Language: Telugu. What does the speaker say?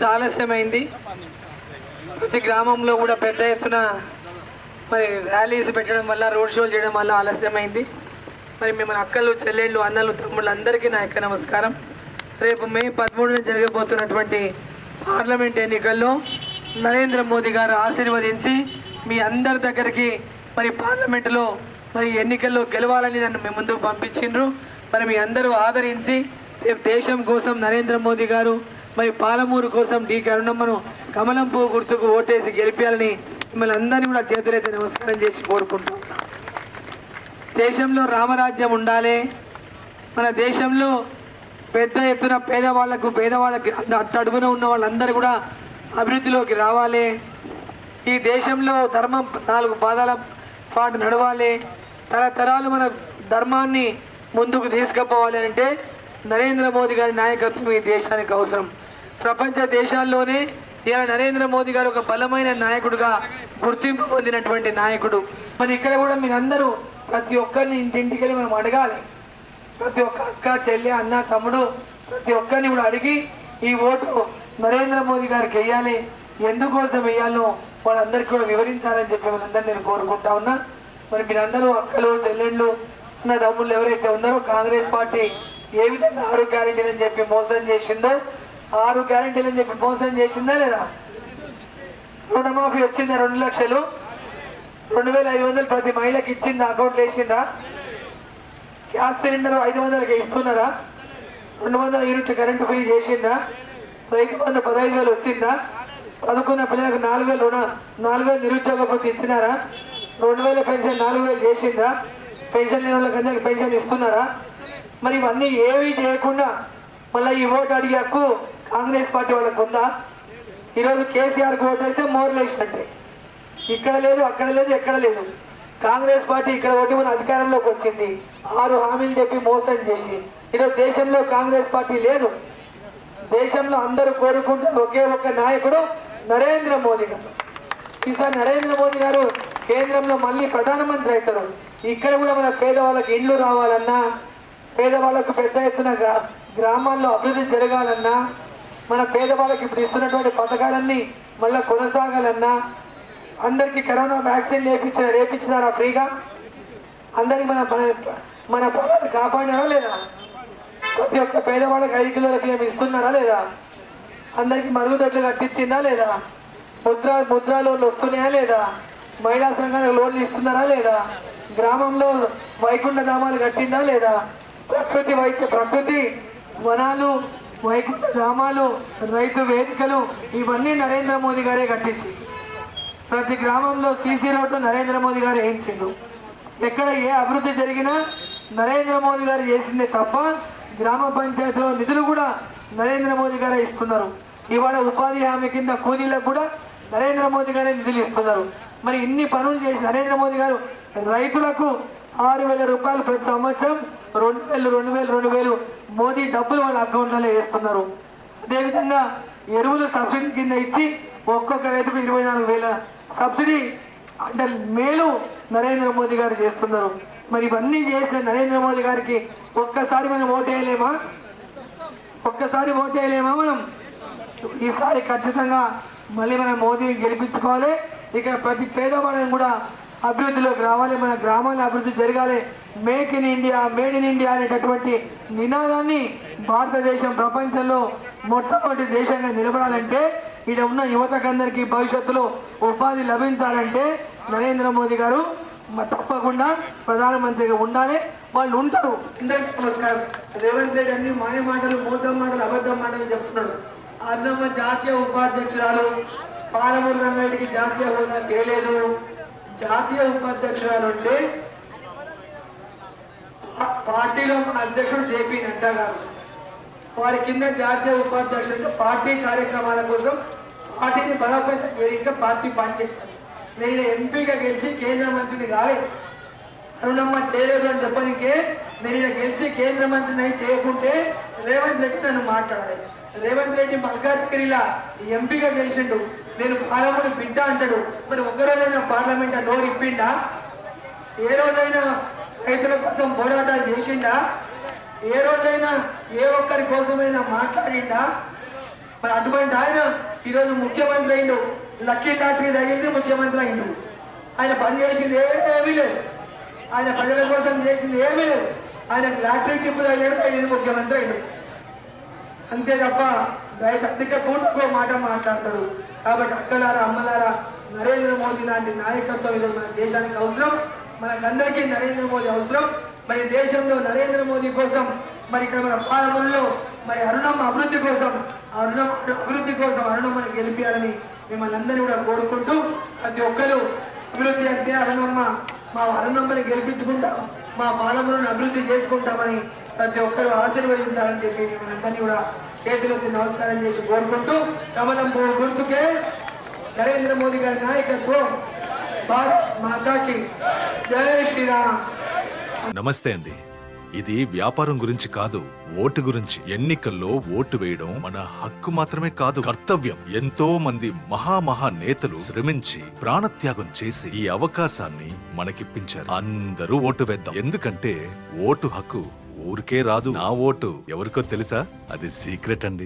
కొంత ఆలస్యమైంది. ప్రతి గ్రామంలో కూడా పెద్ద ఎత్తున మరి ర్యాలీస్ పెట్టడం వల్ల, రోడ్ షోలు చేయడం వల్ల ఆలస్యమైంది. మరి మిమ్మల్ని అక్కలు, చెల్లెళ్ళు, అన్నలు, తమ్ముళ్ళు అందరికీ నా యొక్క నమస్కారం. రేపు మే 13న జరగబోతున్నటువంటి పార్లమెంట్ ఎన్నికల్లో నరేంద్ర మోదీ గారు ఆశీర్వదించి మీ అందరి దగ్గరికి మరి పార్లమెంటులో మరి ఎన్నికల్లో గెలవాలని నన్ను మీ ముందుకు పంపించిండ్రు. మరి మీ అందరూ ఆదరించి రేపు దేశం కోసం నరేంద్ర మోదీ గారు మరి పాలమూరు కోసం డి కరుణమ్మను కమలం పువ్వు గుర్తుకు ఓటేసి గెలిపించాలని మిమ్మల్ని అందరినీ కూడా చేతులైతే నమస్కారం చేసి కోరుకుంటాం. దేశంలో రామరాజ్యం ఉండాలి. మన దేశంలో పెద్ద ఎత్తున పేదవాళ్ళకి అట్టడుగున ఉన్న వాళ్ళందరూ కూడా అభివృద్ధిలోకి రావాలి. ఈ దేశంలో ధర్మం 4 పాదాల పాటు నడవాలి. తరతరాలు మన ధర్మాన్ని ముందుకు తీసుకుపోవాలి అంటే నరేంద్ర మోదీ గారి నాయకత్వం ఈ దేశానికి అవసరం. ప్రపంచ దేశాల్లోనే ఇలా నరేంద్ర మోదీ గారు ఒక బలమైన నాయకుడుగా గుర్తింపు పొందినటువంటి నాయకుడు. మరి ఇక్కడ కూడా మీరందరూ ప్రతి ఒక్కరిని ఇంటింటికి వెళ్ళి మనం అడగాలి. ప్రతి ఒక్క అక్క, చెల్లె, అన్న, తమ్ముడు ప్రతి ఒక్కరిని కూడా అడిగి ఈ ఓటు నరేంద్ర మోదీ గారికి వేయాలి. ఎందుకోసం వేయాలో వాళ్ళందరికీ కూడా వివరించాలని చెప్పి వాళ్ళందరూ నేను కోరుకుంటా ఉన్నా. మరి మీరందరూ అక్కలు, చెల్లెళ్ళు, అన్న, తమ్ముళ్ళు ఎవరైతే ఉన్నారో కాంగ్రెస్ పార్టీ ఏ విధంగా 6 గ్యారెంటీలని చెప్పి మోసం చేసిందో, 6 గ్యారెంటీలని చెప్పి మోసం చేసిందా లేదా? రుణమాఫీ వచ్చిందా? 2 లక్షలు 2500 ప్రతి మహిళకి ఇచ్చిందా? అకౌంట్లు వేసిందా? గ్యాస్ సిలిండర్ 500కి ఇస్తున్నారా? 200 యూనిట్లు కరెంటు ఫ్రీ చేసిందా? రైతు బంధు 15,000 వచ్చిందా? చదువుకున్న పిల్లలకు 4,000 నిరుద్యోగ భృతి ఇచ్చినారా? 2,000 పెన్షన్ 4,000 చేసిందా? పెన్షన్ లేని వాళ్ళకి అందరికి పెన్షన్ ఇస్తున్నారా? మరి ఇవన్నీ ఏవి చేయకుండా మళ్ళీ ఈ ఓటు అడిగే హక్కు కాంగ్రెస్ పార్టీ వాళ్ళకు ఉందా? ఈరోజు కేసీఆర్కి ఓటు వేస్తే మోర్లేసినట్టే. ఇక్కడ లేదు, అక్కడ లేదు, ఎక్కడ లేదు. కాంగ్రెస్ పార్టీ ఇక్కడ ఓటు మన అధికారంలోకి వచ్చింది. 6 హామీలు చెప్పి మోసం చేసి ఈరోజు దేశంలో కాంగ్రెస్ పార్టీ లేదు. దేశంలో అందరూ కోరుకుంటున్న ఒకే ఒక్క నాయకుడు నరేంద్ర మోదీ గారు. ఈసారి నరేంద్ర మోదీ గారు కేంద్రంలో మళ్ళీ ప్రధానమంత్రి అవుతారు. ఇక్కడ కూడా మన పేదవాళ్ళకి ఇండ్లు రావాలన్నా, పేదవాళ్ళకు పెద్ద ఎత్తున గ్రామాల్లో అభివృద్ధి జరగాలన్నా, మన పేదవాళ్ళకి ఇప్పుడు ఇస్తున్నటువంటి పథకాలన్నీ మళ్ళీ కొనసాగాలన్నా, అందరికీ కరోనా వ్యాక్సిన్ వేయించినారా ఫ్రీగా? అందరికి మన పొలాలు కాపాడినారా లేదా? ప్రతి ఒక్క పేదవాళ్ళకి 5 కిలోల బియ్యం ఇస్తున్నారా లేదా? అందరికి మరుగుదొడ్లు కట్టించిందా లేదా? ముద్రా లోన్లు వస్తున్నాయా లేదా? మహిళా సంఘాలకు లోన్లు ఇస్తున్నారా లేదా? గ్రామంలో వైకుంఠ ధామాలు కట్టిందా లేదా? ప్రకృతి వనాలు, వైకుంఠ ధామాలు, రైతు వేదికలు ఇవన్నీ నరేంద్ర మోదీ గారే కట్టించి ప్రతి గ్రామంలో సీసీ రోడ్డు నరేంద్ర మోదీ గారు వేయించిండు. ఎక్కడ ఏ అభివృద్ధి జరిగినా నరేంద్ర మోదీ గారు చేసిందే తప్ప గ్రామ పంచాయతీలో నిధులు కూడా నరేంద్ర మోదీ గారే ఇస్తున్నారు. ఇవాళ ఉపాధి హామీ కింద కూలీలకు కూడా నరేంద్ర మోదీ గారే నిధులు ఇస్తున్నారు. మరి ఇన్ని పనులు చేసి నరేంద్ర మోదీ గారు రైతులకు 6,000 రూపాయలు ప్రతి సంవత్సరం 2,000 మోదీ డబ్బులు వాళ్ళ అకౌంట్లలో వేస్తున్నారు. అదేవిధంగా ఎరువులు సబ్సిడీ కింద ఇచ్చి ఒక్కొక్క రైతుకు 24,000 సబ్సిడీ అంటే మేలు నరేంద్ర మోదీ గారు చేస్తున్నారు. మరి ఇవన్నీ చేసిన నరేంద్ర మోదీ గారికి ఒక్కసారి మనం ఓటేయలేమా? మనం ఈసారి ఖచ్చితంగా మళ్ళీ మనం మోదీని గెలిపించుకోవాలి. ఇక్కడ ప్రతి పేదవాళ్ళని కూడా అభివృద్ధిలోకి రావాలి. మన గ్రామాల అభివృద్ధి జరగాలి. Make in India, made in India అనేటటువంటి నినాదాన్ని భారతదేశం ప్రపంచంలో మొట్టమొదటి దేశంగా నిలబడాలంటే, ఇక్కడ ఉన్న యువతకందరికీ భవిష్యత్తులో ఉపాధి లభించాలంటే నరేంద్ర మోదీ గారు తప్పకుండా ప్రధానమంత్రిగా ఉండాలి. వాళ్ళు ఉంటారు. అందరికీ నమస్కారం. రేవంత్ రెడ్డి అన్ని మాయ మాటలు, మోసం మాటలు, అబద్ధం మాటలు చెప్తున్నాడు. అన్నమ్మ జాతీయ ఉపాధ్యక్షురాలు, పాలమూరు రంగారెడ్డికి జాతీయ హోదా తేలేదు. జాతీయ ఉపాధ్యక్షురాలు అంటే పార్టీలో అధ్యక్షుడు జేపీ నడ్డా గారు, వారి కింద జాతీయ ఉపాధ్యక్షుడు పార్టీ కార్యక్రమాల కోసం పార్టీని బలోపేతం చేయడానికి పార్టీ పనిచేస్తారు. నేను ఎంపీగా గెలిచి కేంద్ర మంత్రిని కాలేదు. అరుణమ్మ చేయలేదు అని చెప్పడానికే నేను గెలిచి కేంద్ర మంత్రిని చేయకుంటే రేవంత్ రెడ్డి నన్ను మాట్లాడాలి. రేవంత్ రెడ్డి మల్కాజ్గిరిలా ఎంపీగా గెలిచిండు, నేను పాలమూరు బిడ్డ అంటాడు. మరి ఒక్కరోజైనా పార్లమెంట్ నోరు ఇప్పిండా? ఏ రోజైనా రైతుల కోసం పోరాటాలు చేసిండా? ఏ రోజైనా ఏ ఒక్కరి కోసమైనా మాట్లాడిండా? మరి అటువంటి ఆయన ఈరోజు ముఖ్యమంత్రి అయిండు. లక్కీ లాటరీ తగింది, ముఖ్యమంత్రి అయిండు. ఆయన పని చేసింది ఏమీ లేదు, ఆయన ప్రజల కోసం చేసింది ఏమీ లేదు. ఆయన లాటరీ టిప్పు తగిలాడు, అయ్యింది ముఖ్యమంత్రి అయిండు. అంతే తప్ప రైతు అందుకే పూర్తిగా మాట మాట్లాడతాడు. కాబట్టి అక్కలారా అమ్మలారా, నరేంద్ర మోదీ లాంటి నాయకత్వం ఈరోజు మన దేశానికి అవసరం, మనకందరికీ నరేంద్ర మోదీ అవసరం. మరి దేశంలో నరేంద్ర మోదీ కోసం, మరి ఇక్కడ మన పాలనలో మరి అరుణమ్మ అభివృద్ధి కోసం, అరుణమ్మని గెలిపించాలని మిమ్మల్ని అందరినీ కూడా కోరుకుంటూ, ప్రతి ఒక్కరు అభివృద్ధి అంటే మా అరుణమ్మని గెలిపించుకుంటాం, మా పాలనలను అభివృద్ధి చేసుకుంటామని ప్రతి ఒక్కరు ఆశీర్వదించాలని చెప్పి మిమ్మల్ని అందరినీ కూడా చేతులెత్తి నమస్కారం చేసి కోరుకుంటూ, కమలం గుర్తుకే నరేంద్ర మోదీ గారి నాయకత్వం, భారత్ మాతాకి జై శ్రీరామ్. నమస్తే అండి. ఇది వ్యాపారం గురించి కాదు, ఓటు గురించి. ఎన్నికల్లో ఓటు వేయడం మన హక్కు మాత్రమే కాదు, కర్తవ్యం. ఎంతో మంది మహా నేతలు శ్రమించి ప్రాణత్యాగం చేసి ఈ అవకాశాన్ని మనకిప్పించారు. అందరూ ఓటు వేద్దాం, ఎందుకంటే ఓటు హక్కు ఊరికే రాదు. నా ఓటు ఎవరికో తెలుసా? అది సీక్రెట్ అండి.